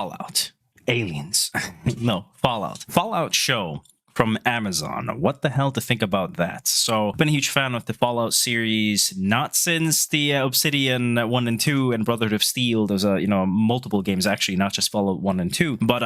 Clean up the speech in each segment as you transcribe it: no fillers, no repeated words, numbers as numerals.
Fallout. Aliens. No, Fallout. Fallout show from Amazon. What the hell to think about that? So, I've been a huge fan of the Fallout series, not since the Obsidian 1 and 2 and Brotherhood of Steel. There's multiple games actually, not just Fallout 1 and 2, but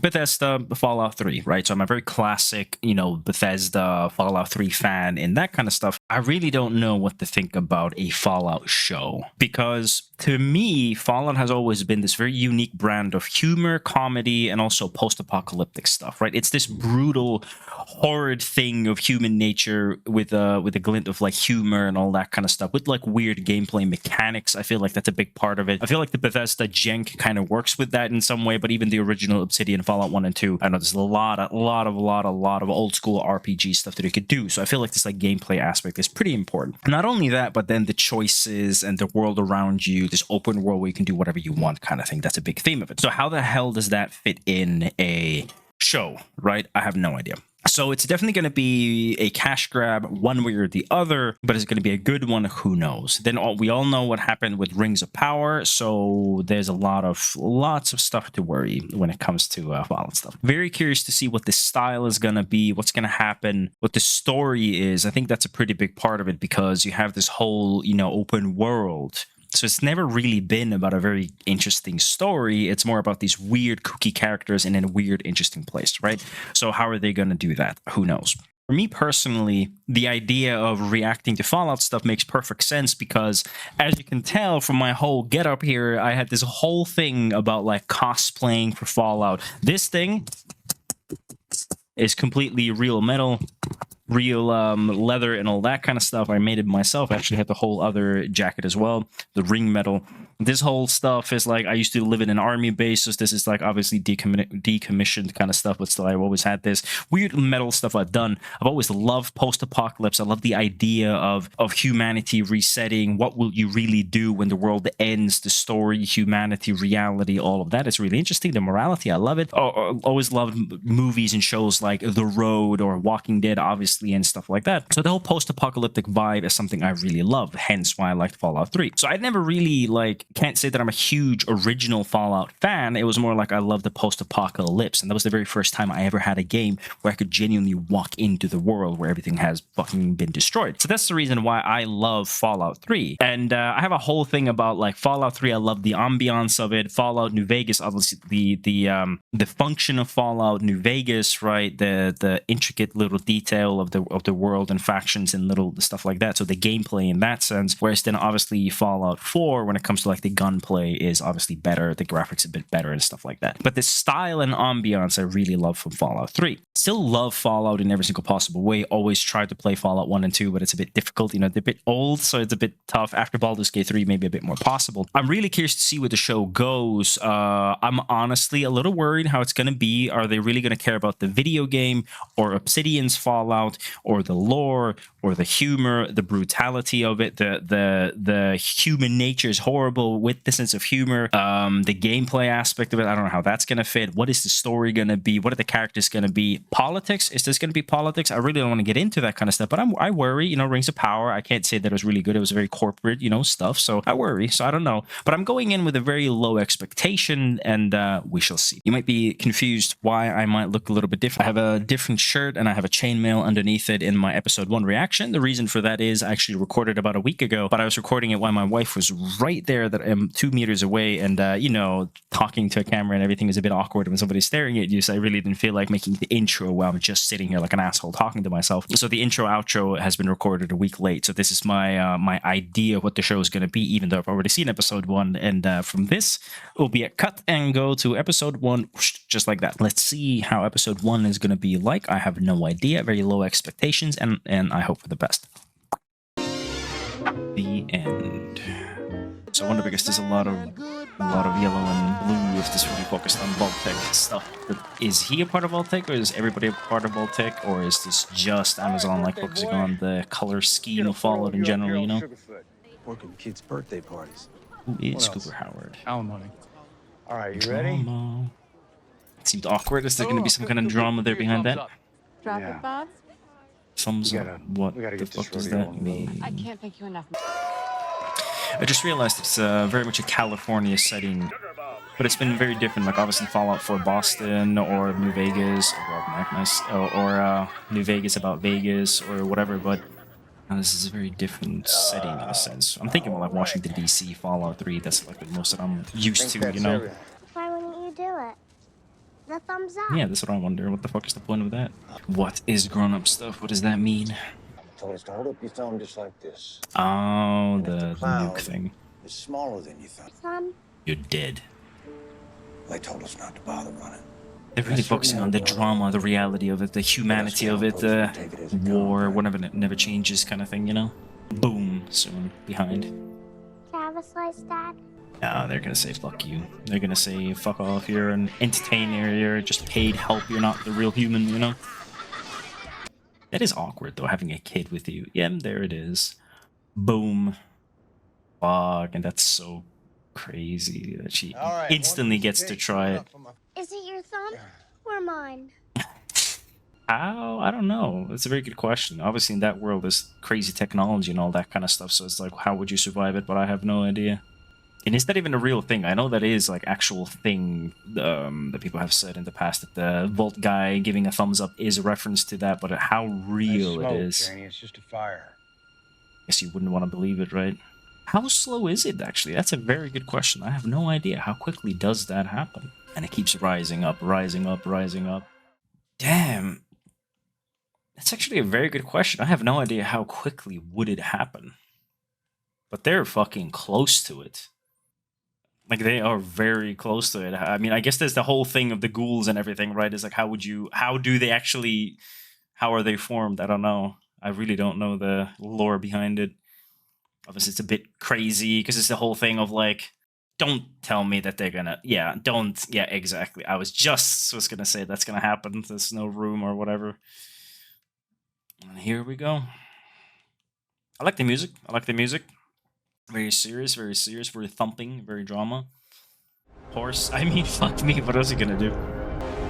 Bethesda, Fallout 3, right? So I'm a very classic, Bethesda, Fallout 3 fan and that kind of stuff. I really don't know what to think about a Fallout show, because to me, Fallout has always been this very unique brand of humor, comedy, and also post-apocalyptic stuff, right? It's this brutal, horrid thing of human nature with a glint of like humor and all that kind of stuff, with like weird gameplay mechanics. I feel like that's a big part of it. I feel like the Bethesda Genk kind of works with that in some way, but even the original Obsidian Fallout 1 and 2, I know there's a lot of old school RPG stuff that you could do. So I feel like this like gameplay aspect is pretty important. Not only that, but then the choices and the world around you, this open world where you can do whatever you want kind of thing. That's a big theme of it. So how the hell does that fit in a show, right? I have no idea. So it's definitely going to be a cash grab one way or the other, but it's going to be a good one. Who knows? Then we all know what happened with Rings of Power, so there's lots of stuff to worry when it comes to Fallout stuff. Very curious to see what the style is going to be, what's going to happen, what the story is. I think that's a pretty big part of it, because you have this whole, open world. So it's never really been about a very interesting story. It's more about these weird, kooky characters in a weird, interesting place, right? So how are they going to do that? Who knows? For me personally, the idea of reacting to Fallout stuff makes perfect sense, because as you can tell from my whole getup here, I had this whole thing about like cosplaying for Fallout. This thing is completely real metal, real leather and all that kind of stuff. I made it myself. I actually had the whole other jacket as well, the ring metal. This whole stuff is like, I used to live in an army base, so this is like obviously decommissioned kind of stuff, but still I've always had this weird metal stuff I've done. I've always loved post-apocalypse. I love the idea of humanity resetting. What will you really do when the world ends? The story, humanity, reality, all of that is really interesting. The morality, I love it. Always loved movies and shows like The Road or Walking Dead, obviously, and stuff like that. So the whole post-apocalyptic vibe is something I really love, hence why I liked Fallout 3. So I'd never really can't say that I'm a huge original Fallout fan. It was more like I love the post-apocalypse, and that was the very first time I ever had a game where I could genuinely walk into the world where everything has fucking been destroyed. So that's the reason why I love Fallout 3. And I have a whole thing about like Fallout 3. I love the ambiance of it. Fallout New Vegas, obviously the function of Fallout New Vegas, right? The intricate little detail of the world and factions and little stuff like that. So the gameplay in that sense. Whereas then obviously Fallout 4, when it comes to like the gunplay, is obviously better, the graphics a bit better and stuff like that. But the style and ambiance I really love from Fallout 3. Still love Fallout in every single possible way. Always try to play Fallout 1 and 2, but it's a bit difficult. They're a bit old, so it's a bit tough. After Baldur's Gate 3, maybe a bit more possible. I'm really curious to see where the show goes. I'm honestly a little worried how it's going to be. Are they really going to care about the video game or Obsidian's Fallout or the lore or the humor, the brutality of it? The human nature is horrible with the sense of humor. The gameplay aspect of it, I don't know how that's going to fit. What is the story going to be? What are the characters going to be? Politics, is this going to be politics? I really don't want to get into that kind of stuff, but I worry. Rings of Power, I can't say that it was really good. It was very corporate, stuff, so I worry. So I don't know, but I'm going in with a very low expectation, and we shall see. You might be confused why I might look a little bit different. I have a different shirt and I have a chainmail underneath it in my episode 1 reaction. The reason for that is I actually recorded about a week ago, but I was recording it while my wife was right there, that I'm 2 meters away, and talking to a camera and everything is a bit awkward when somebody's staring at you, so I really didn't feel like making the intro while I'm just sitting here like an asshole talking to myself. So the intro outro has been recorded a week late, so this is my my idea of what the show is going to be, even though I've already seen episode 1, and from this will be a cut and go to episode 1, just like that. Let's see how episode 1 is going to be like. I have no idea, very low expectations, and I hope for the best. The end. So I wonder, because there's a lot of yellow and blue, if this really focused on Vault-Tec stuff. But is he a part of Vault-Tec, or is everybody a part of Vault-Tec, or is this just Amazon like focusing on the color scheme of Fallout in general, Working kids' birthday parties. Who is Cooper Howard? Alimony. All right, you ready? Drama. It seemed awkward. Is there going to be some kind of drama there behind that? Drop it, Bob. Thumbs up. What the fuck does that mean? I can't thank you enough. I just realized it's very much a California setting. But but it's been very different. Like obviously Fallout for Boston or New Vegas, or nice, or New Vegas about Vegas or whatever. But this is a very different setting in a sense. I'm thinking more like Washington D.C. Fallout 3. That's like the most that I'm used to, you know. Why wouldn't you do it? The thumbs up. Yeah, that's what I wonder. What the fuck is the point of that? What is grown-up stuff? What does that mean? Told us to hold up your thumb just like this. Oh, And if the nuke cloud thing. is smaller than you thought. Thumb. You're dead. They told us not to bother running. They're really focusing on the drama, the reality of it, the humanity of it, the war, whatever, it never changes kind of thing, you know? Boom, soon behind. Can I have a slice, Dad? No, they're gonna say fuck you. They're gonna say fuck off, you're an entertainer, you're just paid help, you're not the real human, you know? That is awkward though, having a kid with you. Yeah, there it is. Boom. Fuck, and that's so crazy that she instantly gets to try it. Is it your thumb or mine? How? I don't know. That's a very good question. Obviously, in that world, there's crazy technology and all that kind of stuff. So it's like, how would you survive it? But I have no idea. And is that even a real thing? I know that is like actual thing that people have said in the past that the Vault guy giving a thumbs up is a reference to that. But how real it is? Janie, it's just a fire. Guess you wouldn't want to believe it, right? How slow is it actually? That's a very good question. I have no idea. How quickly does that happen? And it keeps rising up, rising up, rising up. Damn. That's actually a very good question. I have no idea how quickly would it happen. But they're fucking close to it. Like, they are very close to it. I mean, I guess there's the whole thing of the ghouls and everything, right? It's like, how do they actually, how are they formed? I don't know. I really don't know the lore behind it. Obviously, it's a bit crazy because it's the whole thing of like, don't tell me that they're gonna, yeah, exactly. I was gonna say that's gonna happen. There's no room or whatever. And here we go. I like the music. Very serious, very thumping, very drama. Horse, I mean, fuck me, what else are you gonna do?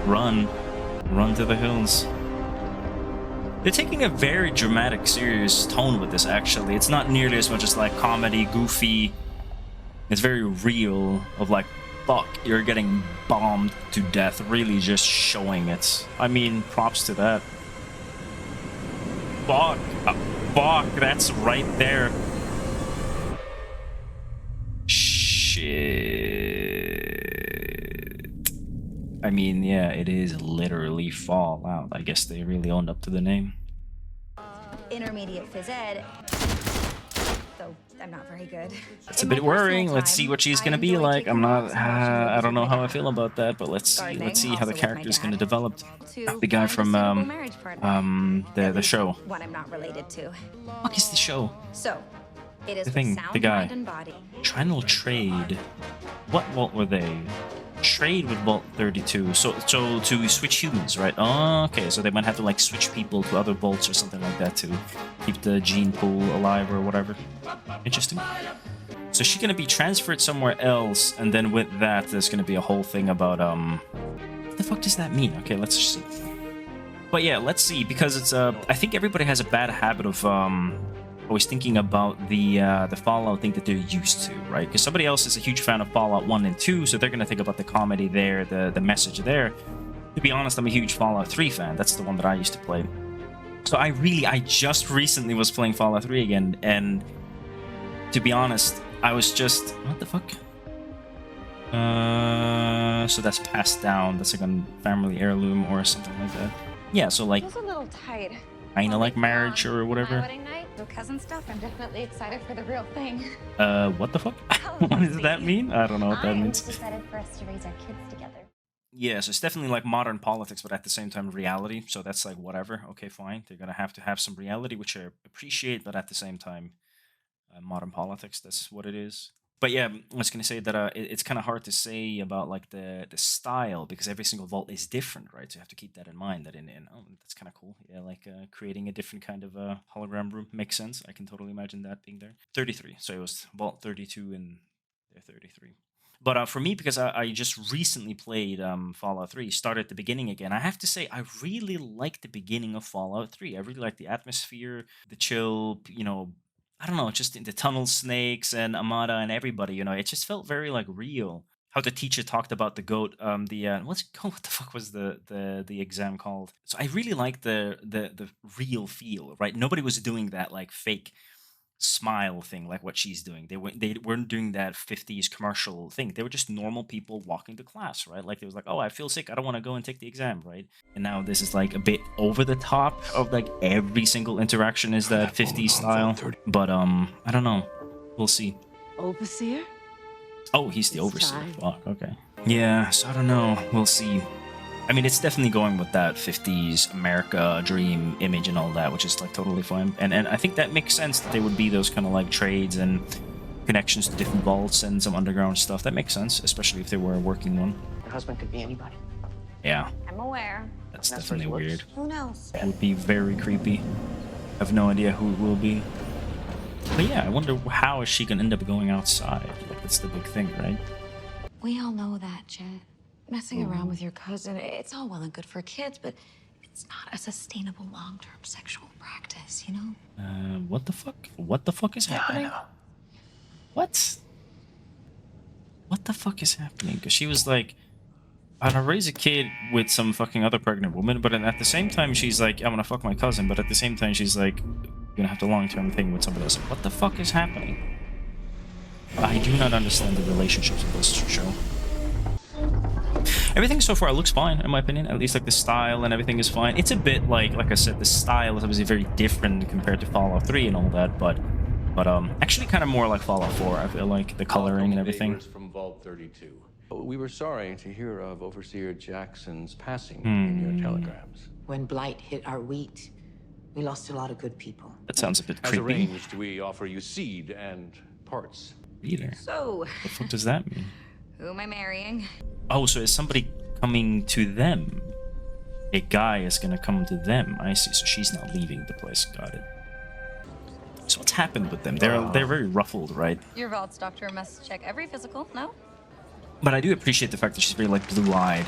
Run to the hills. They're taking a very dramatic, serious tone with this, actually. It's not nearly as much as like comedy, goofy. It's very real of like, fuck, you're getting bombed to death, really just showing it. I mean, props to that. Fuck, that's right there. Shit. I mean, yeah, it is literally Fallout. I guess they really owned up to the name. Intermediate phys ed, though I'm not very good. It's a bit worrying. Let's see what she's gonna be like. I'm not. I don't know how I feel about that, but let's see. Let's see how the character is gonna develop. The guy from the show. One I'm not related to. What is the show? So, it is The thing, sound the guy. mind and body. Trinal trade. What vault were they? Trade with Vault 32. So to switch humans, right? Oh, okay. So they might have to like switch people to other vaults or something like that to keep the gene pool alive or whatever. Interesting. So she's gonna be transferred somewhere else, and then with that, there's gonna be a whole thing about what the fuck does that mean? Okay, let's see. But yeah, let's see, because it's I think everybody has a bad habit of always thinking about the Fallout thing that they're used to, right? Because somebody else is a huge fan of Fallout 1 and 2, so they're gonna think about the comedy there, the message there. To be honest, I'm a huge Fallout 3 fan. That's the one that I used to play. So I just recently was playing Fallout 3 again, and to be honest, I was just, what the fuck? So that's passed down. That's like a family heirloom or something like that. Yeah, so like, Feels a little tight. kinda like marriage or My whatever. wedding night, the cousin stuff. I'm definitely excited for the real thing. What the fuck? What does that mean? I don't know what that I'm means. excited for us to raise our kids together. Yeah, so it's definitely like modern politics, but at the same time reality. So that's like whatever. Okay, fine. They're gonna have to have some reality, which I appreciate, but at the same time, modern politics. That's what it is. But yeah, I was gonna say that it's kind of hard to say about like the style because every single vault is different, right? So you have to keep that in mind. That in oh, that's kind of cool. Yeah, like creating a different kind of hologram room makes sense. I can totally imagine that being there. 33. So it was Vault 32 and they're 33. But for me, because I just recently played Fallout 3, started at the beginning again, I have to say I really like the beginning of Fallout 3. I really like the atmosphere, the chill, you know, I don't know, just in the tunnel snakes and Amada and everybody, you know, it just felt very like real. how the teacher talked about the goat. What's it called? What the fuck was the exam called? So I really like the real feel, right? Nobody was doing that like fake smile thing like what she's doing. They weren't doing that 50s commercial thing. They were just normal people walking to class, right? Like it was like, oh, I feel sick, I don't want to go and take the exam, right? And now this is like a bit over the top of like every single interaction is that 50s style. But I don't know. We'll see. Overseer? Oh, he's the It's overseer. time. Fuck, okay. Yeah, so I don't know. We'll see. I mean, it's definitely going with that 50s America dream image and all that, which is like totally fine. And I think that makes sense that they would be those kind of like trades and connections to different vaults and some underground stuff. That makes sense, especially if they were a working one. Your husband could be anybody. Yeah, I'm aware. that's That's definitely what he weird. looks. Who knows? It would be very creepy. I have no idea who it will be. But yeah, I wonder how is she gonna end up going outside? Like that's the big thing, right? We all know that, Jet. Messing around with your cousin, it's all well and good for kids, but it's not a sustainable long-term sexual practice, you know? What the fuck? What the fuck is happening? What? What the fuck is happening? Because she was like, I'm gonna raise a kid with some fucking other pregnant woman, but at the same time she's like, I'm gonna fuck my cousin, but at the same time she's like, you're gonna have the long-term thing with somebody else. What the fuck is happening? I do not understand the relationships of this show. Everything so far looks fine, in my opinion. At least like the style and everything is fine. It's a bit like I said, the style is obviously very different compared to Fallout 3 and all that, but actually kind of more like Fallout 4. I feel like the coloring and everything. From Vault 32. We were sorry to hear of Overseer Jackson's passing in your telegrams. When blight hit our wheat, we lost a lot of good people. That sounds a bit As creepy. arranged, we offer you seed and parts. Either. So, The fuck does that mean? who am I marrying? Oh, so is somebody coming to them? A guy is gonna come to them. I see. So she's not leaving the place. Got it. So what's happened with them? They're very ruffled, right? Your vault's doctor must check every physical, no? But I do appreciate the fact that she's very like blue-eyed,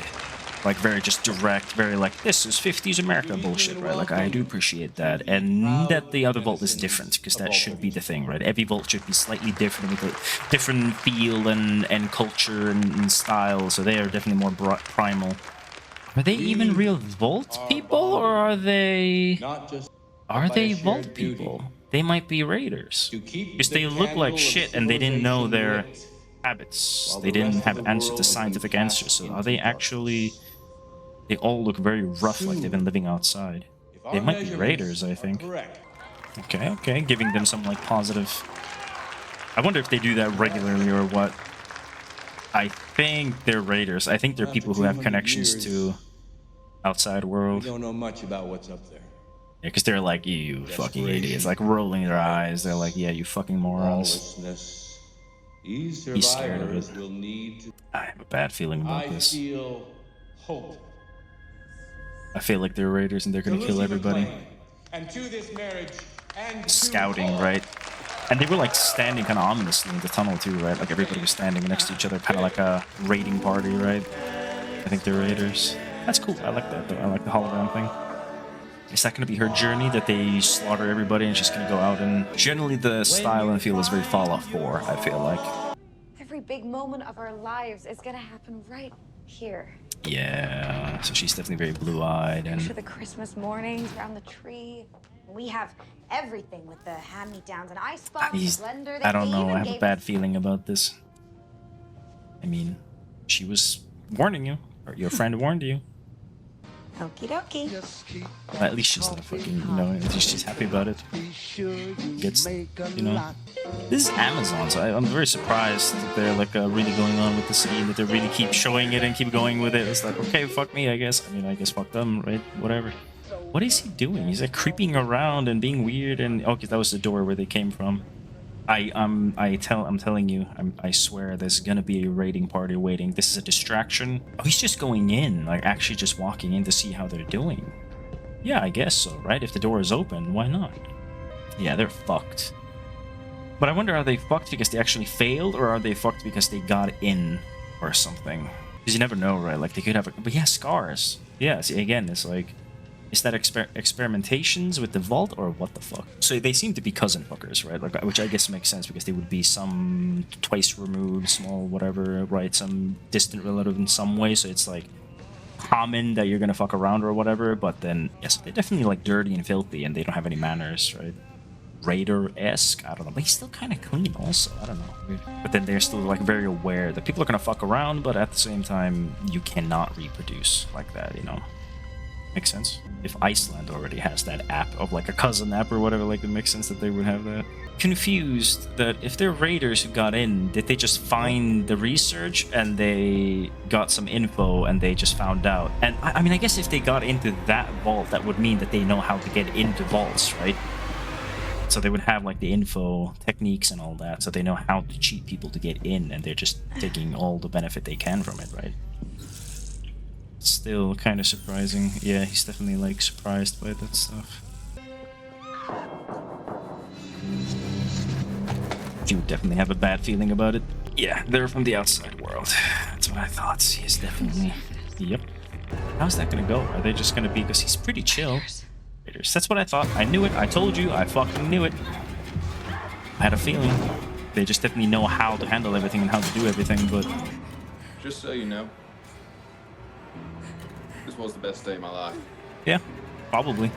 like very just direct, very like this is 50s America bullshit, right? Like I do appreciate that, and that the other vault is different because that should be the thing, right? Every vault should be slightly different with a different feel and culture and style. So they are definitely more primal. Are they even real vault people, or are they vault people? They might be raiders because they look like shit and they didn't know their habits. They didn't have the scientific answers. So are they actually? They all look very rough, like they've been living outside. They might be raiders, I think. Okay, giving them some like positive. I wonder if they do that regularly or what. I think they're raiders. I think they're people who have connections to outside world. We don't know much about what's up there. Yeah, because they're like, you fucking idiots, like rolling their eyes. They're like, yeah, you fucking morons. Lawlessness. These He's scared of survivors it. will need to... I have a bad feeling about I this. feel hope. I feel like they're raiders and they're gonna kill everybody. And to this marriage and to Scouting, all- right? And they were like standing kind of ominously in the tunnel too, right? Like everybody was standing next to each other, kind of like a raiding party, right? I think they're raiders. That's cool. I like that though. I like the hologram thing. Is that gonna be her journey, that they slaughter everybody and she's gonna go out and... Generally the style and feel is very Fallout 4, I feel like. Every big moment of our lives is gonna happen right here. Yeah, so she's definitely very blue-eyed Picture and... the Christmas mornings around the tree. We have everything with the hand-me-downs and ice box, He's, blender. I don't they know, even I have a gave bad us- feeling about this. I mean, she was warning you, or your friend warned you. Okie dokie. Well, at least she's not fucking, you know, at least she's happy about it. Gets, you know. This is Amazon, so I'm very surprised that they're like really going on with the scene, that they really keep showing it and keep going with it. It's like, okay, fuck me, I guess. I mean, I guess fuck them, right? Whatever. What is he doing? He's like creeping around and being weird and... Okay, that was the door where they came from. I'm telling you, I swear there's gonna be a raiding party waiting. This is a distraction. Oh, he's just going in, like actually just walking in to see how they're doing. Yeah, I guess so, right? If the door is open, why not? Yeah, they're fucked. But I wonder, are they fucked because they actually failed, or are they fucked because they got in or something? Because you never know, right? Like they could have, but yeah, scars. Yeah, see, again, it's like Is that experimentations with the vault or what the fuck? So they seem to be cousin fuckers, right? Like, which I guess makes sense because they would be some twice removed, small, whatever, right? Some distant relative in some way. So it's like common that you're gonna fuck around or whatever. But then, yes, they're definitely like dirty and filthy, and they don't have any manners, right? Raider-esque, I don't know, but he's still kind of clean also, I don't know. But then they're still like very aware that people are gonna fuck around, but at the same time, you cannot reproduce like that, you know? Makes sense. If Iceland already has that app of like a cousin app or whatever, like it makes sense that they would have that. Confused that if they're raiders who got in, did they just find the research and they got some info and they just found out? And I mean, I guess if they got into that vault, that would mean that they know how to get into vaults, right? So they would have like the info techniques and all that, so they know how to cheat people to get in, and they're just taking all the benefit they can from it, right? Still kind of surprising. Yeah, he's definitely like surprised by that stuff. You would definitely have a bad feeling about it. Yeah, they're from the outside world. That's what I thought. He is definitely... Yep. How's that gonna go? Are they just gonna be... Because he's pretty chill. That's what I thought. I knew it. I told you. I fucking knew it. I had a feeling. They just definitely know how to handle everything and how to do everything, but... Just so you know, this was the best day of my life. Yeah, probably.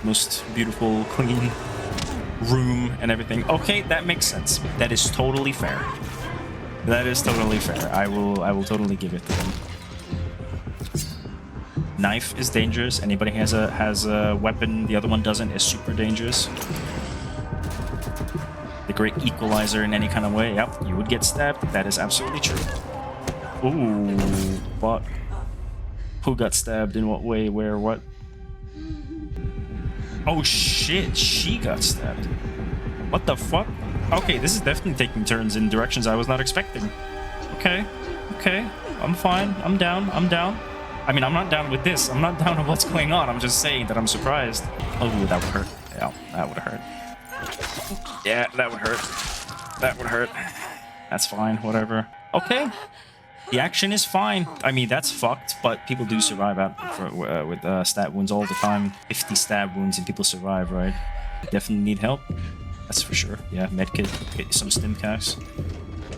Most beautiful, clean room and everything. Okay, that makes sense. That is totally fair. That is totally fair. I will totally give it to them. Knife is dangerous. Anybody has a weapon the other one doesn't is super dangerous. The great equalizer in any kind of way. Yep, you would get stabbed. That is absolutely true. Ooh, what? Who got stabbed in what way, where, what? Oh shit, she got stabbed. What the fuck? Okay, this is definitely taking turns in directions I was not expecting. Okay, okay, I'm fine. I'm down. I'm down. I mean, I'm not down with this. I'm not down with what's going on. I'm just saying that I'm surprised. Oh, that would hurt. Yeah, that would hurt. Yeah, that would hurt. That would hurt. That's fine, whatever. Okay. The action is fine. I mean, that's fucked, but people do survive with stab wounds all the time. 50 stab wounds and people survive, right? Definitely need help. That's for sure. Yeah, medkit, get some stim casts.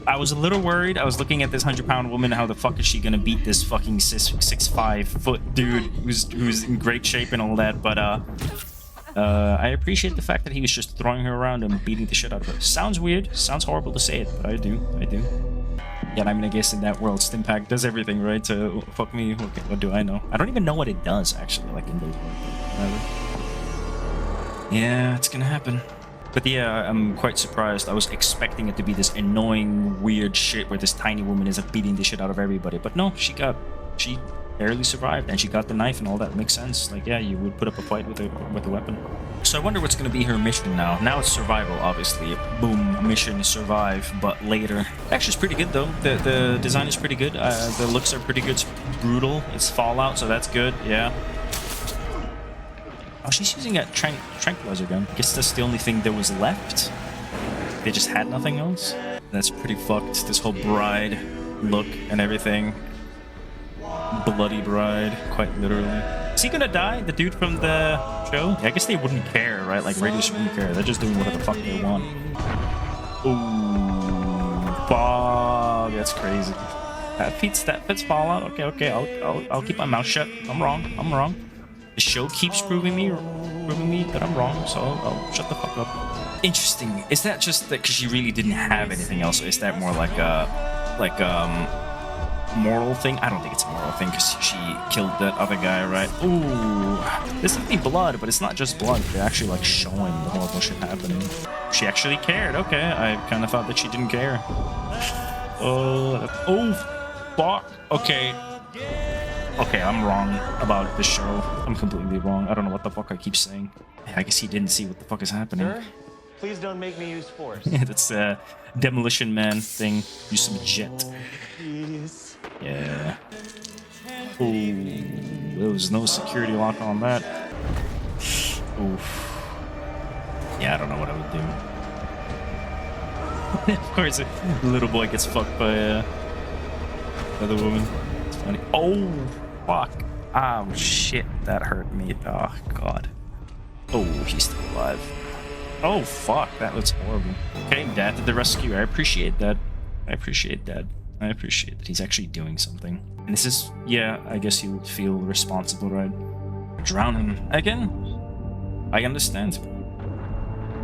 I was a little worried. I was looking at this 100-pound woman. How the fuck is she gonna beat this fucking 6'5" dude who's in great shape and all that? But I appreciate the fact that he was just throwing her around and beating the shit out of her. Sounds weird. Sounds horrible to say it, but I do. Yeah, I mean, I guess in that world, Stimpack does everything, right? So, fuck me, what do I know? I don't even know what it does, actually, like, in those worlds. Yeah, it's gonna happen. But yeah, I'm quite surprised. I was expecting it to be this annoying, weird shit where this tiny woman is beating the shit out of everybody. But no, she barely survived, and she got the knife and all that. Makes sense. Like, yeah, you would put up a fight with a weapon. So I wonder what's going to be her mission now. Now it's survival, obviously. Boom, mission, survive, but later. Actually, it's pretty good, though. The design is pretty good. The looks are pretty good. It's brutal. It's Fallout, so that's good, yeah. Oh, she's using a tranquilizer gun. I guess that's the only thing that was left. They just had nothing else. That's pretty fucked. This whole bride look and everything. Bloody bride, quite literally. Is he gonna die? The dude from the show? Yeah, I guess they wouldn't care, right? Like, Raiders wouldn't care. They're just doing whatever the fuck they want. Ooh, fuck, that's crazy. That fits Fallout. Okay, I'll keep my mouth shut. I'm wrong. The show keeps proving me that I'm wrong, so I'll shut the fuck up. Interesting. Is that just that because she really didn't have anything else, or is that more like moral thing? I don't think it's a moral thing because she killed that other guy, right? Ooh, there's definitely blood, but it's not just blood. They're actually like showing the horrible shit happening. She actually cared. Okay, I kind of thought that she didn't care. Oh, fuck. Okay, I'm wrong about this show. I'm completely wrong. I don't know what the fuck I keep saying. I guess he didn't see what the fuck is happening. Sir, please don't make me use force. Yeah, that's a Demolition Man thing. Use some jet. Please. Yeah. Ooh, there was no security lock on that. Oof. Yeah, I don't know what I would do. Of course, the little boy gets fucked by the woman. It's funny. Oh, fuck. Oh, shit. That hurt me. Oh, God. Oh, he's still alive. Oh, fuck. That looks horrible. Okay, Dad to the rescue. I appreciate that. I appreciate that. I appreciate that he's actually doing something. And this is, yeah, I guess you would feel responsible, right? Drowning again? I understand.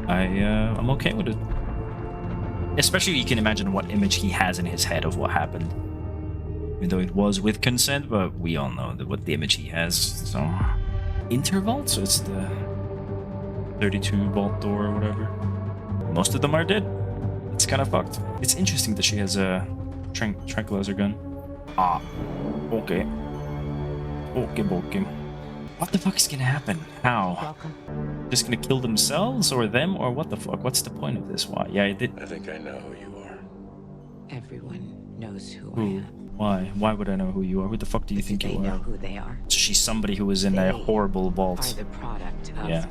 I'm okay with it. Especially you can imagine what image he has in his head of what happened. Even though it was with consent, but we all know what the image he has. So, interval? So it's the 32-volt door or whatever. Most of them are dead. It's kind of fucked. It's interesting that she has a tranquilizer gun. Ah, okay. Okay. What the fuck is gonna happen? How? Welcome. Just gonna kill themselves or them or what the fuck? What's the point of this? Why? Yeah, I did. I think I know who you are. Everyone knows who I Who? am. Why? Why would I know who you are? Who the fuck do you think They you know are? who they are. So she's somebody who was in a They horrible Are vault. the product of Yeah.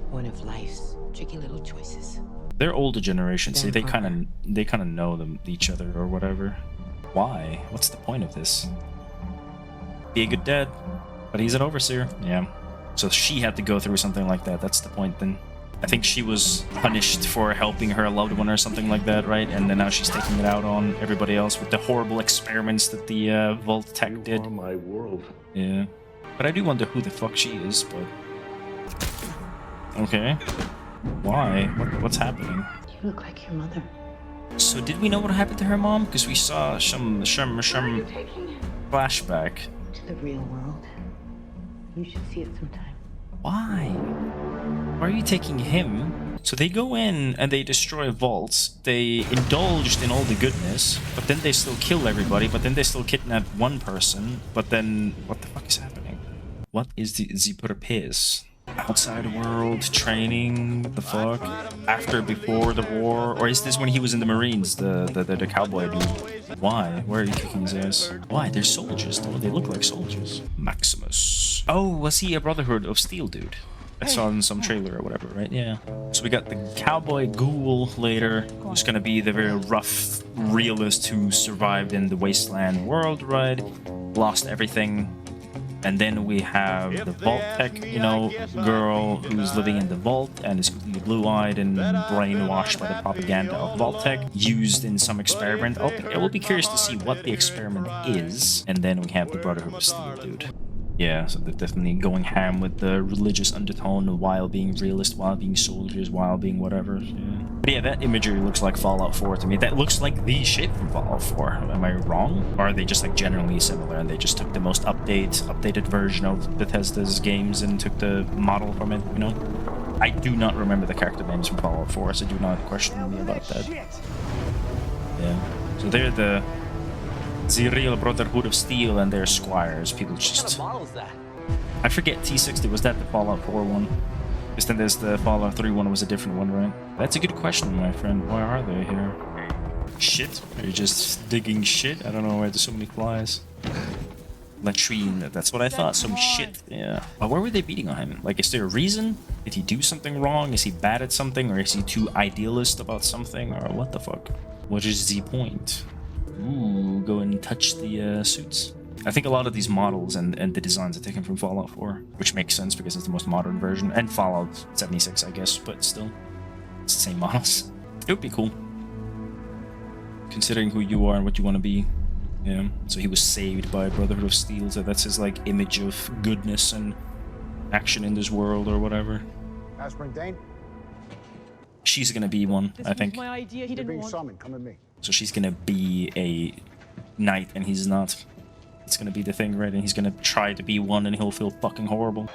one of life's tricky little choices. They're older generation, so Then they kind of know each other or whatever. Why? What's the point of this? Be a good dad, but he's an overseer. Yeah. So she had to go through something like that. That's the point then. I think she was punished for helping her loved one or something like that, right? And then now she's taking it out on everybody else with the horrible experiments that the Vault Tech did. My world. Yeah. But I do wonder who the fuck she is, but... Okay. Why? What's happening? You look like your mother. So did we know what happened to her mom? Because we saw some flashback. To the real world. You should see it sometime. Why? Why are you taking him? So they go in and they destroy vaults. They indulged in all the goodness, but then they still kill everybody, but then they still kidnap one person. But then, what the fuck is happening? What is the purpose? Outside world, training, what the fuck? After, before the war? Or is this when he was in the Marines, the cowboy dude? Why? Why are you kicking his ass? Why? They're soldiers, though. They look like soldiers. Maximus. Oh, was he a Brotherhood of Steel dude? I saw in some trailer or whatever, right? Yeah. So we got the cowboy ghoul later, who's gonna be the very rough realist who survived in the wasteland world, right? Lost everything. And then we have the Vault Tech, girl who's living in the vault and is completely blue-eyed and brainwashed by the propaganda of Vault Tech, used in some experiment. I will be curious to see what the experiment is. And then we have the Brotherhood of Steel dude. Yeah, so they're definitely going ham with the religious undertone while being realist, while being soldiers, while being whatever. Yeah. But yeah, that imagery looks like Fallout 4 to me. That looks like the shit from Fallout 4. Am I wrong? Or are they just like generally similar and they just took the most updated version of Bethesda's games and took the model from it, I do not remember the character names from Fallout 4, so do not question me about that. Yeah. So they're the real Brotherhood of Steel and their squires. People just... I forget T60, was that the Fallout 4 one? Because then there's the Fallout 3 one was a different one, right? That's a good question, my friend. Why are they here? Shit? Are you just digging shit? I don't know why there's so many flies. Latrine, that's what I thought. Some shit, yeah. But why were they beating on him? Like, is there a reason? Did he do something wrong? Is he bad at something? Or is he too idealist about something? Or what the fuck? What is the point? Ooh, go and touch the suits. I think a lot of these models and the designs are taken from Fallout 4, which makes sense because it's the most modern version. And Fallout 76, I guess, but still. It's the same models. It would be cool. Considering who you are and what you want to be. Yeah. So he was saved by Brotherhood of Steel, so that's his, like, image of goodness and action in this world or whatever. Aspirin Dane? She's gonna be one, I think. My idea. He You're didn't being want. summoned. Come with me. So she's gonna be a knight and he's not. It's gonna be the thing, right? And he's gonna try to be one and he'll feel fucking horrible.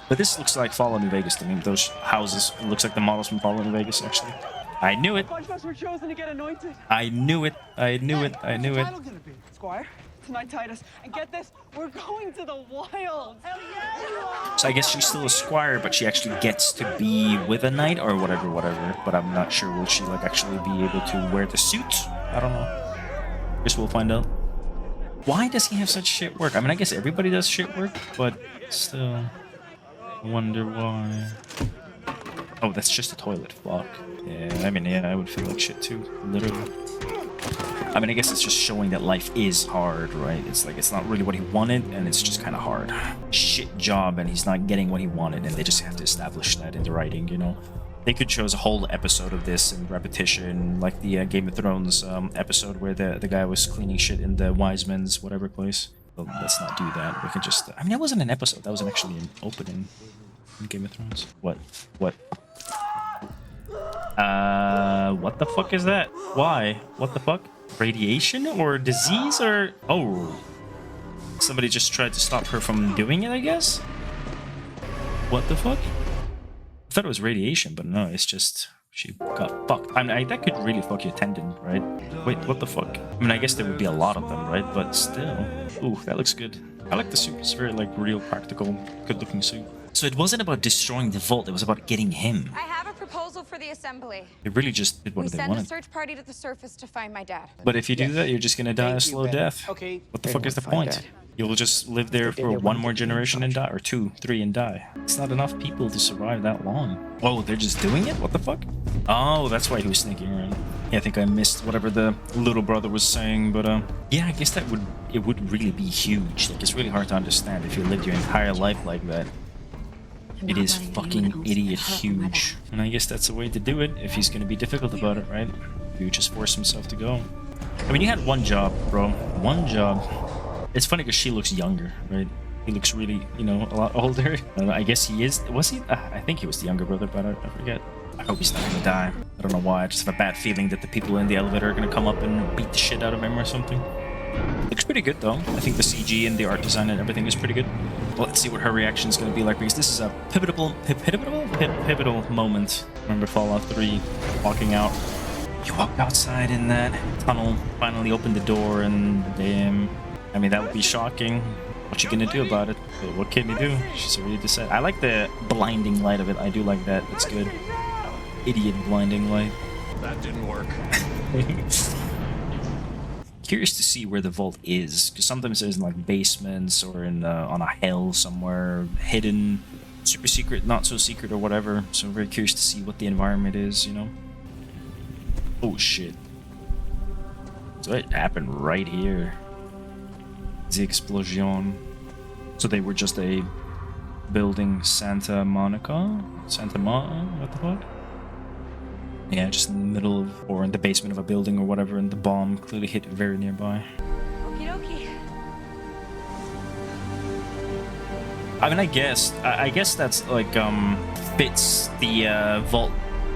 But this looks like Fallout New Vegas to me. Those houses, it looks like the models from Fallout New Vegas, actually. I knew it. A bunch of us were chosen to get anointed. I knew it. I knew it. I knew it. What's the title gonna be? Squire, tonight, Titus. And get this, we're going to the wilds. Hell yeah! So I guess she's still a squire, but she actually gets to be with a knight or whatever. But I'm not sure. Will she, like, actually be able to wear the suit? I don't know. Guess we'll find out. Why does he have such shit work? I mean, I guess everybody does shit work, but still, I wonder why. Oh, that's just a toilet. Fuck. Yeah, I mean, yeah, I would feel like shit too, literally. I mean, I guess it's just showing that life is hard, right? It's like, it's not really what he wanted, and it's just kind of hard. Shit job, and he's not getting what he wanted, and they just have to establish that in the writing, you know? They could show us a whole episode of this in repetition, like the Game of Thrones episode where the guy was cleaning shit in the Wise Men's whatever place. But let's not do that. We can just... I mean, that wasn't an episode. That was actually an opening in Game of Thrones. What? What the fuck is that? Why? What the fuck? Radiation or disease or... Oh. Somebody just tried to stop her from doing it, I guess? What the fuck? I thought it was radiation, but no, it's just... She got fucked. I mean, that could really fuck your tendon, right? Wait, what the fuck? I mean, I guess there would be a lot of them, right? But still. Ooh, that looks good. I like the suit. It's very, like, real, practical, good-looking suit. So it wasn't about destroying the vault, it was about getting him. I have a proposal for the assembly. They really just did what they Send wanted. a search party to the surface to find my dad. But if you do that, you're just gonna die a slow death. Okay. What the fuck is the point? You'll just live there for one more generation and die, or 2, 3 and die. It's not enough people to survive that long. Oh, they're just doing it? What the fuck? Oh, that's why he was sneaking around. Yeah, I think I missed whatever the little brother was saying, but yeah, I guess it would really be huge. Like, it's really hard to understand if you lived your entire life like that. It is fucking idiot huge. And I guess that's the way to do it if he's gonna be difficult about it, right? You just force himself to go. I mean, you had one job, bro. One job. It's funny because she looks younger, right? He looks really, you know, a lot older. I guess he is. Was he? I think he was the younger brother, but I forget. I hope he's not gonna die. I don't know why. I just have a bad feeling that the people in the elevator are gonna come up and beat the shit out of him or something. Looks pretty good though. I think the CG and the art design and everything is pretty good. Well, let's see what her reaction is going to be like, because this is a pivotal moment. Remember Fallout 3, walking out. You walked outside in that tunnel, finally opened the door, and damn. I mean, that would be shocking. What you gonna do about it? But what can you do? She's already decided. I like the blinding light of it. I do like that. It's good. Idiot blinding light. That didn't work. Curious to see where the vault is, because sometimes there's in like basements or in on a hill somewhere, hidden, super secret, not so secret, or whatever. So I'm very curious to see what the environment is, you know. Oh shit! So it happened right here. The explosion. So they were just a building, Santa Monica, what the fuck? Yeah, just in the middle of, or in the basement of a building or whatever, and the bomb clearly hit very nearby. Okie dokie. I mean, I guess that's like, fits the, Vault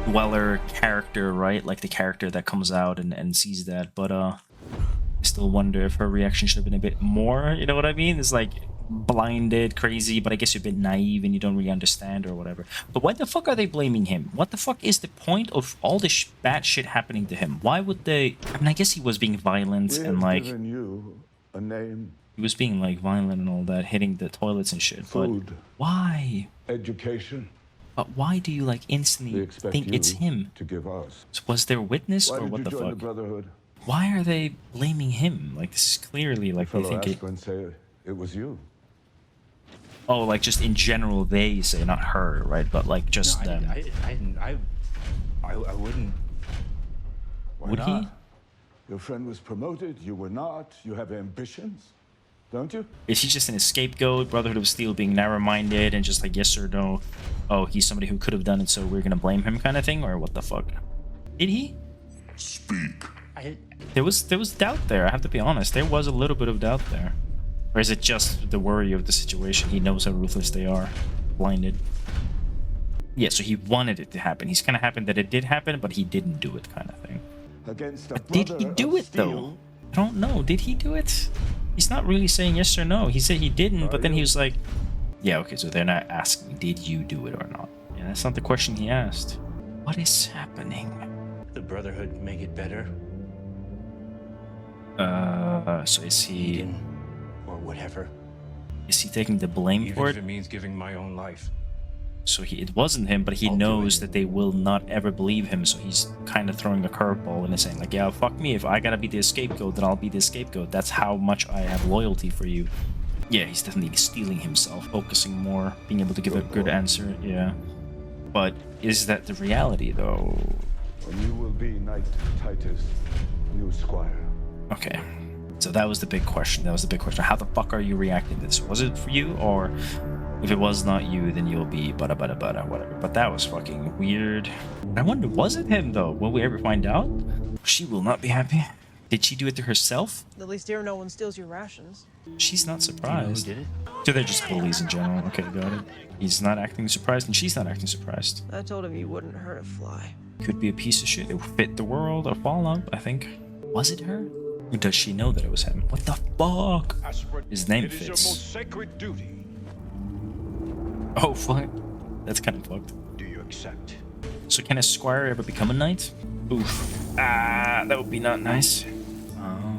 Dweller character, right? Like the character that comes out and sees that, but, I still wonder if her reaction should have been a bit more, you know what I mean? It's like, blinded, crazy, but I guess you're a bit naive and you don't really understand or whatever. But why the fuck are they blaming him? What the fuck is the point of all this bad shit happening to him? Why would they... I mean, I guess he was being violent and like... You a name, he was being like violent and all that, hitting the toilets and shit, food, but why? Education. But why do you like instantly think it's him? To give us. So was there a witness Why or did what you the join fuck? The Brotherhood? Why are they blaming him? Like, this is clearly like they think it... Say it was you. Oh, like just in general, they say, not her, right? But like just No, them. I wouldn't. Why Would not? he? Your friend was promoted. You were not. You have ambitions, don't you? Is he just an scapegoat? Brotherhood of Steel being narrow-minded and just like yes or no? Oh, he's somebody who could have done it, so we're gonna blame him, kind of thing, or what the fuck? Did he? Speak. There was doubt there. I have to be honest. There was a little bit of doubt there. Or is it just the worry of the situation? He knows how ruthless they are. Blinded. Yeah, so he wanted it to happen. He's kind of happy that it did happen, but he didn't do it, kind of thing. Against a But did he do it, though? I don't know. Did he do it? He's not really saying yes or no. He said he didn't, but then he was like... Yeah, okay, so they're not asking, did you do it or not? Yeah, that's not the question he asked. What is happening? The Brotherhood make it better. So is he... Or whatever. Is he taking the blame Even for if it? it means giving my own life. So it wasn't him, but he knows that they will not ever believe him, so he's kind of throwing a curveball and is saying like, yeah, fuck me, if I gotta be the scapegoat, then I'll be the scapegoat. That's how much I have loyalty for you. Yeah, he's definitely stealing himself, focusing more, being able to give a good answer, yeah. But is that the reality, though? And you will be Knight Titus, new squire. Okay. So that was the big question. That was the big question. How the fuck are you reacting to this? Was it for you, or if it was not you, then you'll be bada bada bada whatever. But that was fucking weird. I wonder, was it him though? Will we ever find out? She will not be happy. Did she do it to herself? At least here no one steals your rations. She's not surprised. Did it? So they're just bullies in general. Okay, got it. He's not acting surprised, and she's not acting surprised. I told him you wouldn't hurt a fly. Could be a piece of shit. It would fit the world of Fallout, I think. Was it her? Or does she know that it was him? What the fuck? His name It is your fits. most sacred duty. Oh, fuck. That's kind of fucked. Do you accept? So can a squire ever become a knight? Oof. Ah, that would be not nice. Oh.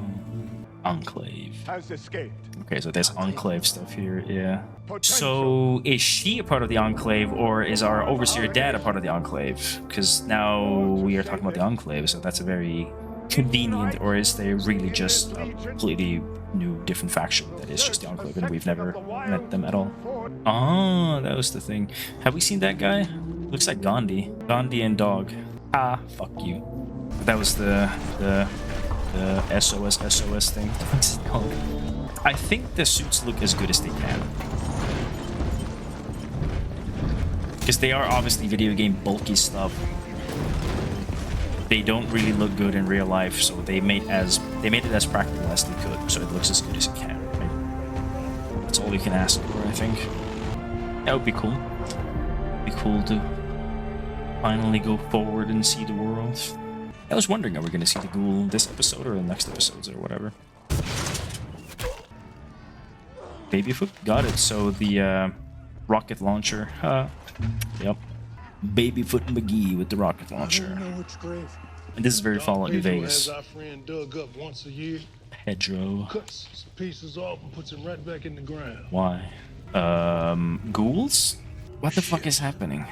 Enclave. Has escaped. Okay, so there's Enclave stuff here, yeah. So is she a part of the Enclave, or is our Overseer dad a part of the Enclave? Because now we are talking about the Enclave, so that's a very convenient, or is they really just a completely new, different faction that is just the Enclave and we've never met them at all? Oh, that was the thing. Have we seen that guy? Looks like Gandhi. Gandhi and dog. Ah, fuck you. That was the SOS thing. What's it called? I think the suits look as good as they can. Because they are obviously video game bulky stuff. They don't really look good in real life, so they made it as practical as they could, so it looks as good as it can, right? That's all you can ask for, I think. That would be cool. Be cool to finally go forward and see the world. I was wondering, are we going to see the ghoul this episode or the next episodes or whatever? Babyfoot? Got it. So the rocket launcher. Yep. Babyfoot McGee with the rocket launcher. And this is very Fallout New Vegas. Our friend dug up once a year. Pedro. Cuts some pieces off and puts them right back in the ground. Why? Ghouls? What the fuck is happening?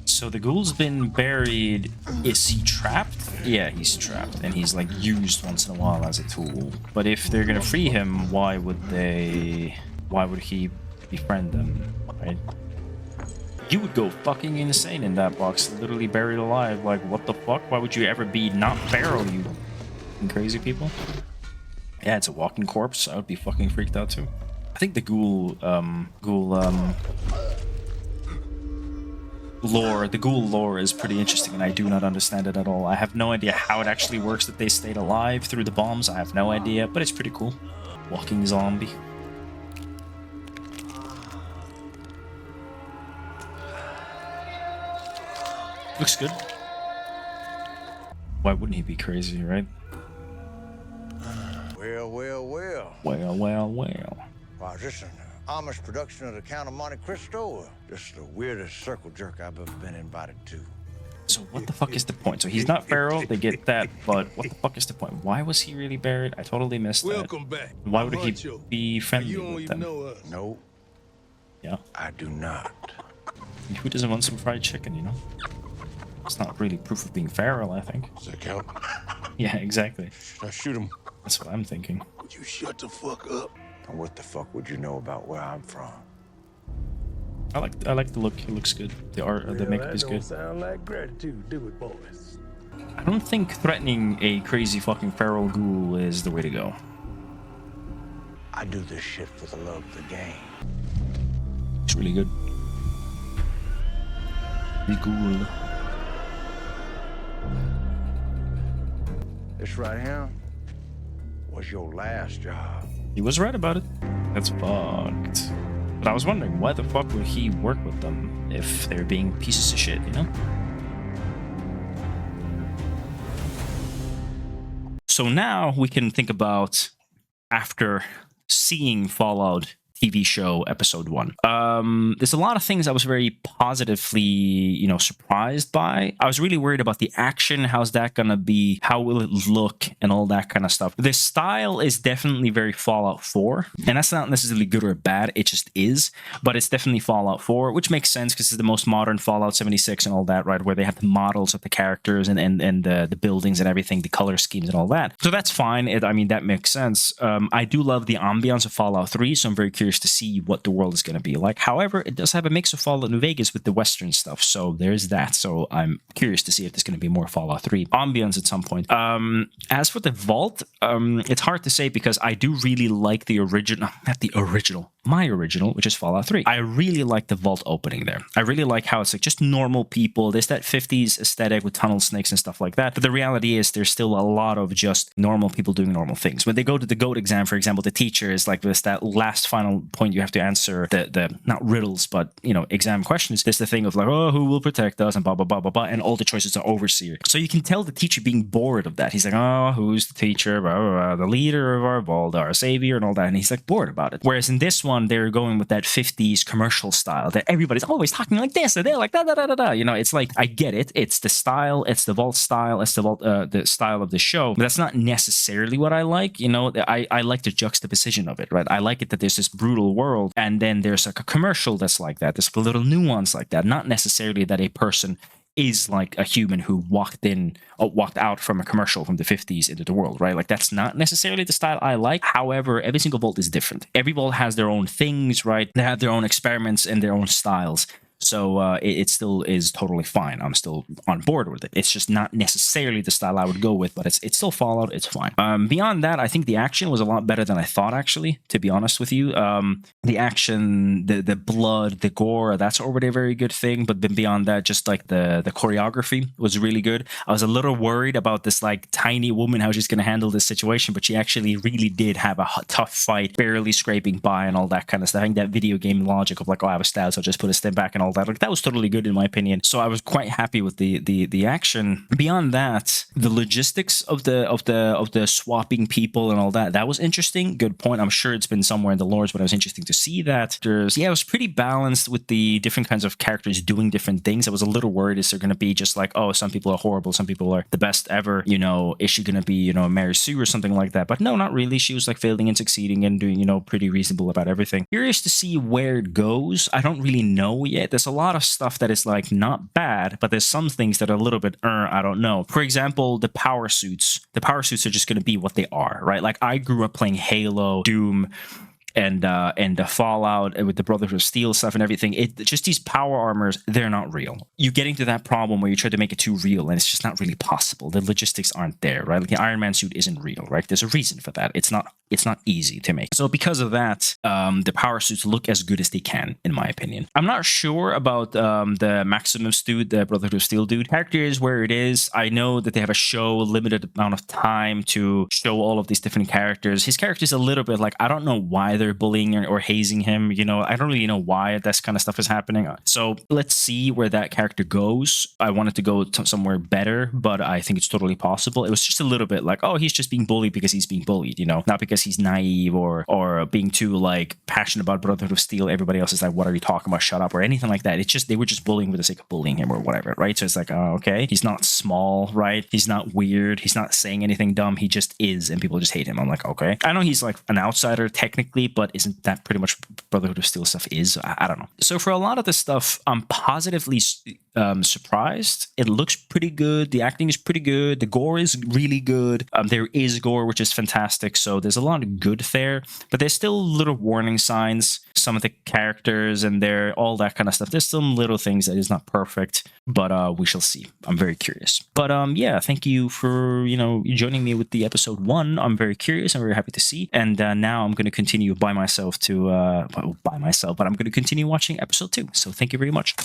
So the ghoul's been buried. Is he trapped? Yeah, he's trapped. And he's like used once in a while as a tool. But if they're gonna free him, why would he befriend them? Right? You would go fucking insane in that box, literally buried alive. Like, what the fuck? Why would you ever be not feral, you crazy people? Yeah, it's a walking corpse. I would be fucking freaked out too. I think the ghoul lore is pretty interesting, and I do not understand it at all. I have no idea how it actually works that they stayed alive through the bombs. I have no idea, but it's pretty cool. Walking zombie. Looks good. Why wouldn't he be crazy, right? Well, well, well. Well, well, well. Wow, is this an Amish production of the Count of Monte Cristo, or just the weirdest circle jerk I've ever been invited to? So what the fuck is the point? So he's not feral, they get that, but what the fuck is the point? Why was he really buried? I totally missed that. Welcome back. Why would he be friendly You don't with even them? know us. No, Yeah. I do not. And who doesn't want some fried chicken, you know? It's not really proof of being feral, I think. Does that count? Yeah, exactly. Should I shoot him? That's what I'm thinking. Would you shut the fuck up? And what the fuck would you know about where I'm from? I like the look. He looks good. The art, the makeup is good. Sound like gratitude, do it, boys. I don't think threatening a crazy fucking feral ghoul is the way to go. I do this shit for the love of the game. It's really good. The ghoul. This right here was your last job. He was right about it. That's fucked. But I was wondering, why the fuck would he work with them if they're being pieces of shit, you know? So now we can think about after seeing Fallout TV show episode 1. There's a lot of things I was very positively, surprised by. I was really worried about the action. How's that gonna be? How will it look? And all that kind of stuff. The style is definitely very Fallout 4. And that's not necessarily good or bad. It just is. But it's definitely Fallout 4, which makes sense because it's the most modern Fallout 76 and all that, right? Where they have the models of the characters and the buildings and everything, the color schemes and all that. So that's fine. That makes sense. I do love the ambiance of Fallout 3, so I'm very curious curious to see what the world is going to be like. However, it does have a mix of Fallout New Vegas with the Western stuff, so there's that. So I'm curious to see if there's going to be more Fallout 3 ambience at some point. As for the vault, it's hard to say because I do really like the original, my original, which is Fallout 3. I really like the vault opening there. I really like how it's like just normal people. There's that 50s aesthetic with tunnel snakes and stuff like that. But the reality is there's still a lot of just normal people doing normal things. When they go to the GOAT exam, for example, the teacher is like, there's that last final point you have to answer the not riddles, but, you know, exam questions. There's the thing of like, oh, who will protect us and blah, blah, blah, blah, blah. And all the choices are overseer. So you can tell the teacher being bored of that. He's like, oh, who's the teacher? Blah, blah, blah, the leader of our vault, our savior and all that. And he's like bored about it. Whereas in this one, they're going with that 50s commercial style that everybody's always talking like this and they're like da da da da da. You know, it's like, I get it. It's the style, it's the vault style, it's the vault, the style of the show. But that's not necessarily what I like. You know, I like the juxtaposition of it, right? I like it that there's this brutal world and then there's like a commercial that's like that. There's a little nuance like that. Not necessarily that a person is like a human who walked out from a commercial from the 50s into the world, right? Like that's not necessarily the style I like. However, every single vault is different. Every vault has their own things, right? They have their own experiments and their own styles. So it still is totally fine. I'm still on board with it. It's just not necessarily the style I would go with, but it's still Fallout. It's fine. Beyond that, I think the action was a lot better than I thought, actually, to be honest with you. The action, the blood, the gore, that's already a very good thing. But then beyond that, just like the choreography was really good. I was a little worried about this like tiny woman, how she's going to handle this situation, but she actually really did have a tough fight, barely scraping by and all that kind of stuff. I think that video game logic of like, oh, I have a stab, so I'll just put a step back and all that. Like that was totally good in my opinion. So I was quite happy with the action. Beyond that, the logistics of the swapping people and all that was interesting. Good point. I'm sure it's been somewhere in the lores, but it was interesting to see that. It was pretty balanced with the different kinds of characters doing different things. I was a little worried, is there going to be just like, oh, some people are horrible, some people are the best ever, you know, is she going to be, you know, Mary Sue or something like that? But no, not really. She was like failing and succeeding and doing, you know, pretty reasonable about everything. Curious to see where it goes. I don't really know yet. There's a lot of stuff that is like not bad, but there's some things that are a little bit I don't know. For example, the power suits are just going to be what they are, right? Like I grew up playing Halo, Doom, and the Fallout with the Brotherhood of Steel stuff and everything. It just these power armors, they're not real. You're getting to that problem where you try to make it too real and it's just not really possible. The logistics aren't there, right? Like the Iron Man suit isn't real, right? There's a reason for that. It's not easy to make. So because of that, the power suits look as good as they can, in my opinion. I'm not sure about the Maximus dude, the Brotherhood of Steel dude. Character is where it is. I know that they have a show, a limited amount of time to show all of these different characters. His character is a little bit like, I don't know why they're bullying or hazing him. You know, I don't really know why this kind of stuff is happening. So let's see where that character goes. I wanted to go somewhere better, but I think it's totally possible. It was just a little bit like, oh, he's just being bullied because he's being bullied, you know, not because he's naive or being too like passionate about Brotherhood of Steel. Everybody else is like, what are you talking about? Shut up, or anything like that. It's just, they were just bullying for the sake of bullying him or whatever, right? So it's like, oh, okay, he's not small, right? He's not weird. He's not saying anything dumb. He just is, and people just hate him. I'm like, okay. I know he's like an outsider technically, but isn't that pretty much Brotherhood of Steel stuff is? I don't know. So for a lot of this stuff, I'm positively surprised. It looks pretty good. The acting is pretty good. The gore is really good. There is gore, which is fantastic. So there's a lot of good there, but there's still little warning signs. Some of the characters and all that kind of stuff. There's some little things that is not perfect, but we shall see. I'm very curious. But yeah, thank you for, you know, joining me with the episode 1. I'm very curious. I'm very happy to see. And now I'm going to continue by myself but I'm going to continue watching episode 2. So thank you very much.